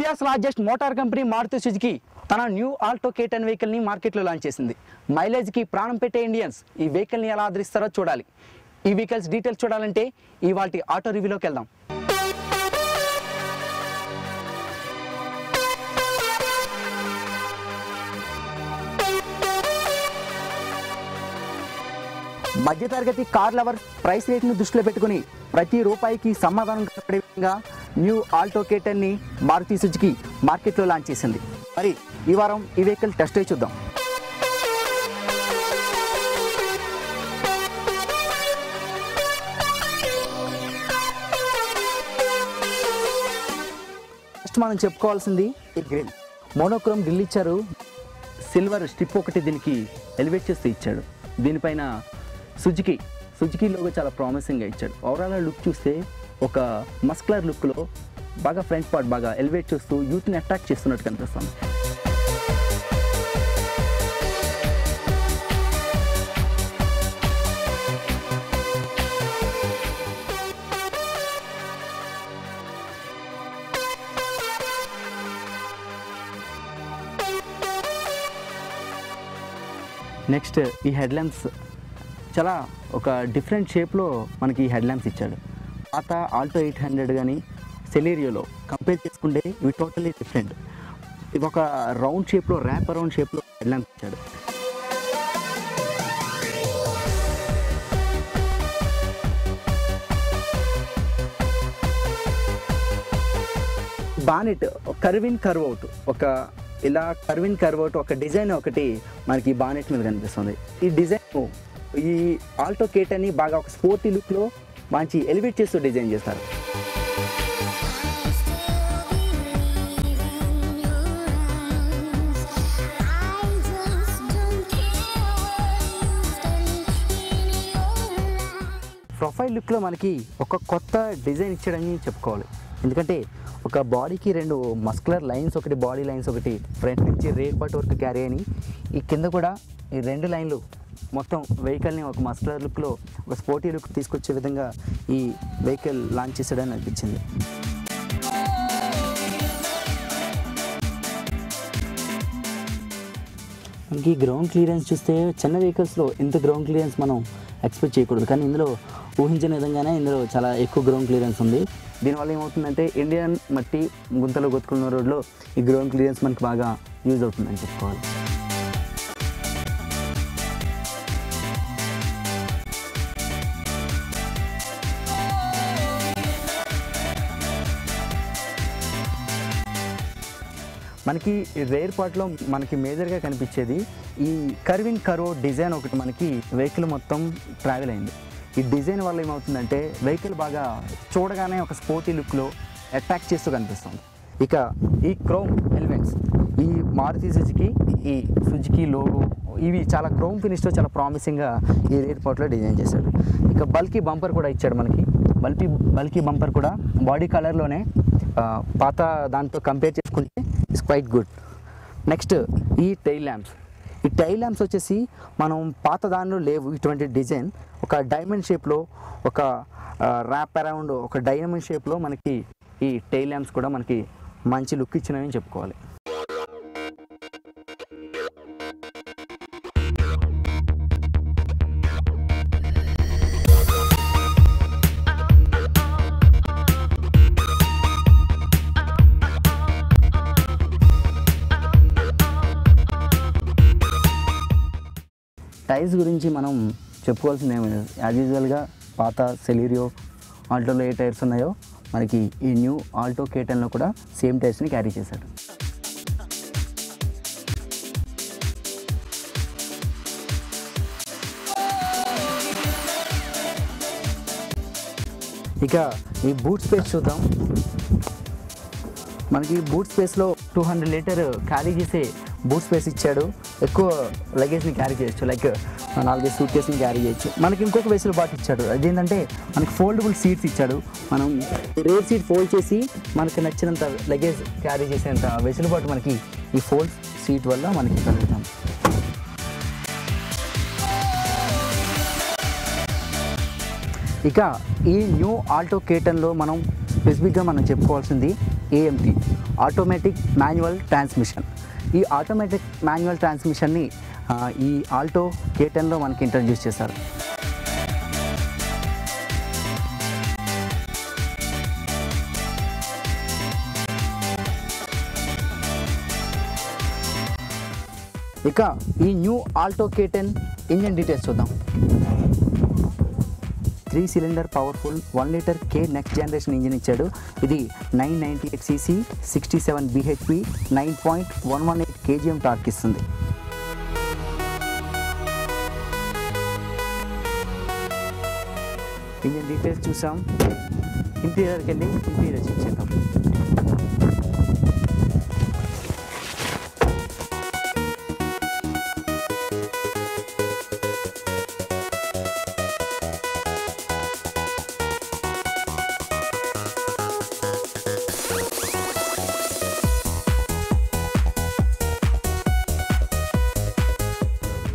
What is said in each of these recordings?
India's largest motor company Maruti Suzuki తన new Alto K10 వెహికల్ని మార్కెట్లో లాంచ్ చేసింది. మైలేజ్కి ప్రాణం పెట్టే ఇండియన్స్ ఈ వెహికల్ని ఎలా ఆదరిస్తారో చూడాలి. ఈ వెహికల్స్ డీటెయిల్స్ చూడాలంటే ఇవాల్టి ఆటో రివ్యూలోకి వెళ్దాం. మధ్యతరగతి కార్ లవర్ ప్రైస్ రేట్ను దృష్టిలో పెట్టుకుని ప్రతి రూపాయికి సమాధానం కనపడే విధంగా న్యూ ఆల్టో K10ని మారుతి సుజుకి మార్కెట్లో లాంచ్ చేసింది. మరి ఈ వారం ఈ వెహికల్ టెస్ట్ డ్రైవ్ చూద్దాం. ఫస్ట్ మనం చెప్పుకోవాల్సింది ఈ గ్రిల్. మోనోక్రోమ్ గ్రిల్ ఇచ్చారు. సిల్వర్ స్ట్రిప్ ఒకటి దీనికి ఎలివేట్ చేస్తూ ఇచ్చాడు. దీనిపైన సుజుకి లోగో చాలా ప్రామిసింగ్గా ఇచ్చాడు. ఓవరాల్ లుక్ చూస్తే ఒక మస్కులర్ లుక్లో బాగా ఫ్రంట్ పార్ట్ బాగా ఎలివేట్ చేస్తూ యూత్ని అట్రాక్ట్ చేస్తున్నట్టు కనిపిస్తుంది. నెక్స్ట్ ఈ హెడ్ ల్యాంప్స్ చాలా ఒక డిఫరెంట్ షేప్లో మనకి ఈ హెడ్ ల్యాంప్స్ ఇచ్చాడు. పాత ఆల్టో 800 కానీ సెలీరియోలో కంపేర్ చేసుకుంటే ఇవి టోటలీ డిఫరెంట్. ఇవి ఒక రౌండ్ షేప్లో ర్యాప్ అరౌండ్ షేప్లో హెడ్ ల్యాంప్స్ ఇచ్చాడు. బానెట్ కర్వ్ అవుట్ ఒక ఇలా కర్వ్ అవుట్ ఒక డిజైన్ ఒకటి మనకి బానెట్ మీద కనిపిస్తుంది. ఈ డిజైన్ ఈ ఆల్టో K10ని బాగా ఒక స్పోర్టీ లుక్లో మంచి ఎలివేట్ చేస్తూ డిజైన్ చేస్తారు. ప్రొఫైల్ లుక్లో మనకి ఒక కొత్త డిజైన్ ఇచ్చాడని చెప్పుకోవాలి. ఎందుకంటే ఒక బాడీకి రెండు మస్కులర్ లైన్స్, ఒకటి బాడీ లైన్స్, ఒకటి ఫ్రంట్ నుంచి రేర్ పార్ట్ వరకు క్యారీ అని ఈ కింద కూడా ఈ రెండు లైన్లు మొత్తం వెహికల్ని ఒక మస్కులర్ లుక్లో ఒక స్పోర్టీ లుక్ తీసుకొచ్చే విధంగా ఈ వెహికల్ లాంచ్ చేసాడని అనిపించింది. మనకి గ్రౌండ్ క్లియరెన్స్ చూస్తే చిన్న వెహికల్స్లో ఇంత గ్రౌండ్ క్లియరెన్స్ మనం ఎక్స్పెక్ట్ చేయకూడదు, కానీ ఇందులో ఊహించిన విధంగానే ఇందులో చాలా ఎక్కువ గ్రౌండ్ క్లియరెన్స్ ఉంది. దీనివల్ల ఏమవుతుందంటే ఇండియన్ మట్టి గుంతలో గొత్తుకున్న రోడ్లో ఈ గ్రౌండ్ క్లియరెన్స్ మనకి బాగా యూజ్ అవుతుందని చెప్పుకోవాలి. మనకి రేర్ పార్ట్లో మనకి మేజర్గా కనిపించేది ఈ కర్వ్ డిజైన్ ఒకటి మనకి వెహికల్ మొత్తం ట్రావెల్ అయింది. ఈ డిజైన్ వల్ల ఏమవుతుందంటే వెహికల్ బాగా చూడగానే ఒక స్పోర్టీ లుక్లో అట్రాక్ట్ చేస్తూ కనిపిస్తుంది. ఇక ఈ క్రోమ్ ఎలిమెంట్స్ ఈ మారుతి సుజుకి లోగో ఇవి చాలా క్రోమ్ ఫినిష్తో చాలా ప్రామిసింగ్గా ఈ రేర్ పార్ట్లో డిజైన్ చేశాడు. ఇక బల్కీ బంపర్ కూడా ఇచ్చాడు మనకి. బల్కీ బంపర్ కూడా బాడీ కలర్లోనే పాత దాంతో కంపేర్ చేసుకుంటే ఇట్స్ క్వైట్ గుడ్. నెక్స్ట్ ఈ టైల్ ల్యాంప్స్ వచ్చేసి మనం పాత దానిలో లేవు ఇటువంటి డిజైన్. ఒక డైమండ్ షేప్లో ఒక ర్యాప్ అరౌండ్ ఒక డైమండ్ షేప్లో మనకి ఈ టైల్ ల్యాంప్స్ కూడా మనకి మంచి లుక్ ఇచ్చినవి చెప్పుకోవాలి. టైర్స్ గురించి మనం చెప్పుకోవాల్సింది ఏమైనా యాజ్ యూజువల్గా పాత సెలీరియో ఆల్టోలో ఏ టైర్స్ ఉన్నాయో మనకి ఈ న్యూ ఆల్టో K10లో కూడా సేమ్ టైర్స్ని క్యారీ చేశాడు. ఇక ఈ బూట్ స్పేస్ చూద్దాం. మనకి బూట్ స్పేస్లో 200 లీటర్ క్యారీ చేసే బూట్ స్పేస్ ఇచ్చాడు. ఎక్కువ లగేజ్ని క్యారీ చేయొచ్చు, లైక్ 4 సూట్ కేసుని క్యారీ చేయొచ్చు. మనకి ఇంకొక వెసులుబాటు ఇచ్చాడు. అదేంటంటే మనకి ఫోల్డబుల్ సీట్స్ ఇచ్చాడు. మనం రేర్ సీట్ ఫోల్డ్ చేసి మనకి నచ్చినంత లగేజ్ క్యారీ చేసేంత వెసులుబాటు మనకి ఈ ఫోల్డ్ సీట్ వల్ల మనకి కలుగుతాం. ఇక ఈ న్యూ ఆల్టో K10లో మనం స్పెసిఫిక్గా మనం చెప్పుకోవాల్సింది AMT ఆటోమేటిక్ మాన్యువల్ ట్రాన్స్మిషన్. ఈ ఆటోమేటిక్ మాన్యువల్ ట్రాన్స్మిషన్ని ఈ ఆల్టో K10లో మనకి ఇంట్రడ్యూస్ చేశారు. ఇక ఈ new Alto K10 engine details చూద్దాం. 3 cylinder powerful 1 litre K next generation engine ఇచ్చాడు. ఇది 998 cc 67 bhp 9.118 kgm టార్క్ ఇస్తుంది. ఇంజిన్ డీటెయిల్స్ చూసాం. ఇంటీరియర్కి వెళ్ళి ఇంటీరియర్ చెక్ చేద్దాం.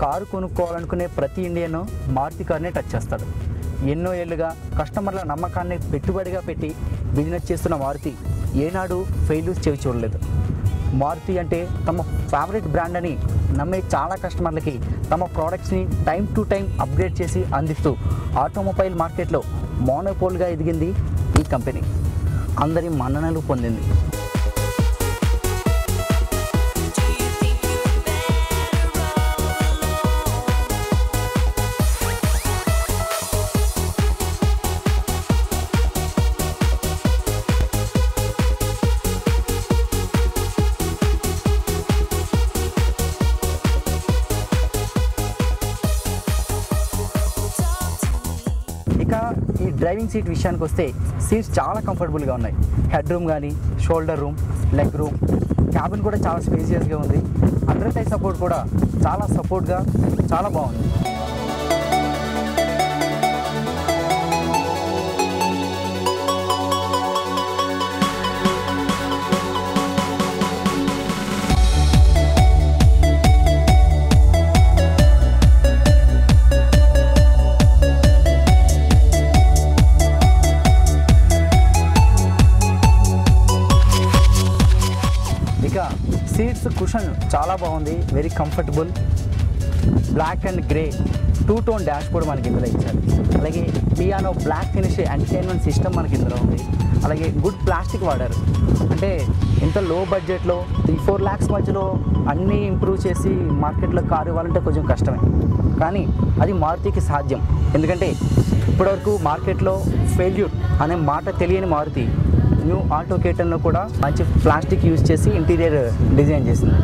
కారు కొనుక్కోవాలనుకునే ప్రతి ఇండియన్ మారుతి కార్నే టచ్ చేస్తాడు. ఎన్నో ఏళ్ళుగా కస్టమర్ల నమ్మకాన్ని పెట్టుబడిగా పెట్టి బిజినెస్ చేస్తున్న మారుతి ఏనాడు ఫెయిల్యూర్స్ చేసి చూడలేదు. మారుతి అంటే తమ ఫేవరెట్ బ్రాండ్ అని నమ్మే చాలా కస్టమర్లకి తమ ప్రోడక్ట్స్ని టైం టు టైం అప్గ్రేడ్ చేసి అందిస్తూ ఆటోమొబైల్ మార్కెట్లో మోనోపోల్గా ఎదిగింది ఈ కంపెనీ. అందరి మన్ననలు పొందింది. ఇక ఈ డ్రైవింగ్ సీట్ విషయానికి వస్తే సీట్స్ చాలా కంఫర్టబుల్గా ఉన్నాయి. హెడ్ రూమ్ కానీ, shoulder room, leg room, cabin కూడా చాలా స్పేసియస్గా ఉంది. అండర్ టై సపోర్ట్ కూడా చాలా సపోర్ట్గా చాలా బాగుంది. సీట్స్ కుషన్ చాలా బాగుంది, very comfortable. Black and grey 2 tone dashboard మనకి ఇందులో ఇచ్చారు. అలాగే piano black finish entertainment system మనకి ఇందులో ఉంది. అలాగే గుడ్ ప్లాస్టిక్ వాడారు. అంటే ఇంత లో బడ్జెట్లో 3-4 lakhs మధ్యలో అన్నీ ఇంప్రూవ్ చేసి మార్కెట్లో కారు ఇవ్వాలంటే కొంచెం కష్టమే, కానీ అది మారుతికి సాధ్యం. ఎందుకంటే ఇప్పటివరకు మార్కెట్లో ఫెయిల్యూర్ అనే మాట తెలియని మారుతి న్యూ ఆల్టో K10లో కూడా మంచి ప్లాస్టిక్ యూజ్ చేసి ఇంటీరియర్ డిజైన్ చేసింది.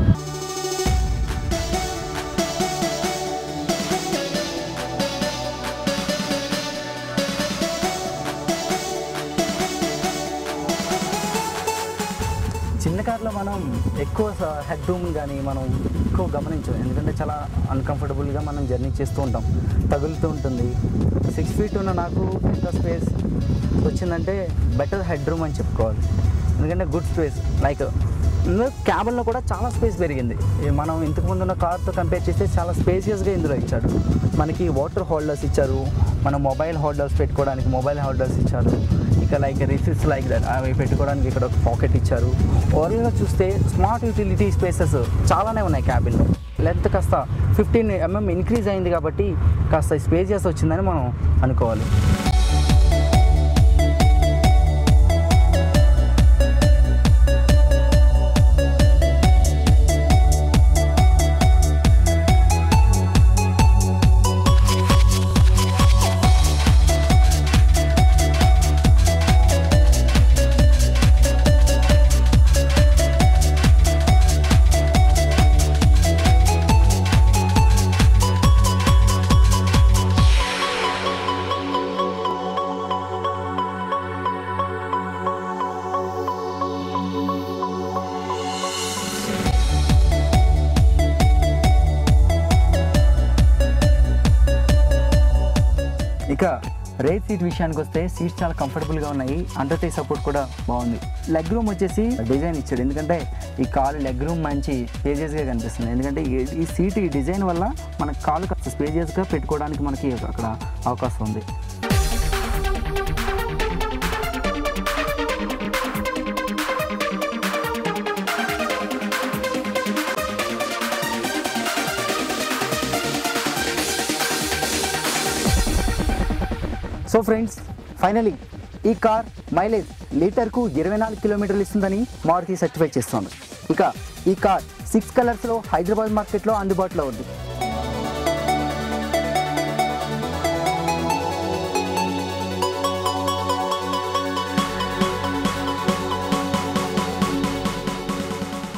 చిన్న కార్లో మనం ఎక్కువ హెడ్ రూమ్ కానీ మనం ఎక్కువ గమనించాం. ఎందుకంటే చాలా అన్కంఫర్టబుల్గా మనం జర్నీ చేస్తూ ఉంటాం, తగులుతూ ఉంటుంది. 6 feet ఉన్న నాకు ఎంత స్పేస్ వచ్చిందంటే బెటర్ హెడ్ రూమ్ అని చెప్పుకోవాలి. ఎందుకంటే గుడ్ స్పేస్. లైక్ క్యాబిన్లో కూడా చాలా స్పేస్ పెరిగింది. మనం ఇంతకుముందు ఉన్న కార్తో కంపేర్ చేస్తే చాలా స్పేసియస్గా ఇందులో ఇచ్చాడు. మనకి వాటర్ హోల్డర్స్ ఇచ్చారు, మన మొబైల్ హోల్డర్స్ పెట్టుకోవడానికి మొబైల్ హోల్డర్స్ ఇచ్చారు. ఇక లైక్ రిసిప్ట్స్ లైక్ దట్ అవి పెట్టుకోవడానికి ఇక్కడ ఒక పాకెట్ ఇచ్చారు. ఓవరాల్గా చూస్తే స్మార్ట్ యూటిలిటీ స్పేసెస్ చాలానే ఉన్నాయి క్యాబిన్లో. లెంత్ కాస్త 15 mm ఇంక్రీజ్ అయింది కాబట్టి కాస్త స్పేసియస్ వచ్చిందని మనం అనుకోవాలి. ఇక రేట్ సీట్ విషయానికి వస్తే సీట్స్ చాలా కంఫర్టబుల్గా ఉన్నాయి. అండర్ టై సపోర్ట్ కూడా బాగుంది. లెగ్ రూమ్ వచ్చేసి డిజైన్ ఇచ్చాడు. ఎందుకంటే ఈ కాలు లెగ్ రూమ్ మంచి స్పేజియస్గా కనిపిస్తుంది. ఎందుకంటే ఈ సీట్ ఈ డిజైన్ వల్ల మన కాలు కాస్త స్పేజియస్గా పెట్టుకోవడానికి మనకి అక్కడ అవకాశం ఉంది. సో ఫ్రెండ్స్, ఫైనలీ ఈ కార్ మైలేజ్ లీటర్కు 24 కిలోమీటర్లు ఇస్తుందని మారుతి సర్టిఫై చేస్తుంది. ఇక ఈ కార్ 6 కలర్స్లో హైదరాబాద్ మార్కెట్లో అందుబాటులో ఉంది.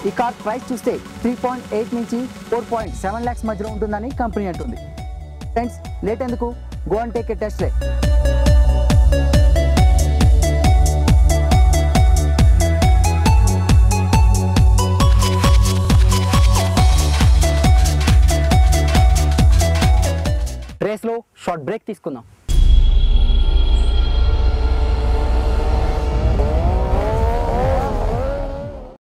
ఈ కార్ ప్రైస్ చూస్తే 3.8 నుంచి 4.7 lakhs మధ్యలో ఉంటుందని కంపెనీ అంటుంది. ఫ్రెండ్స్, లేట్ ఎందుకు, go and take a test drive. రేస్లో షార్ట్ బ్రేక్ తీసుకుందాం.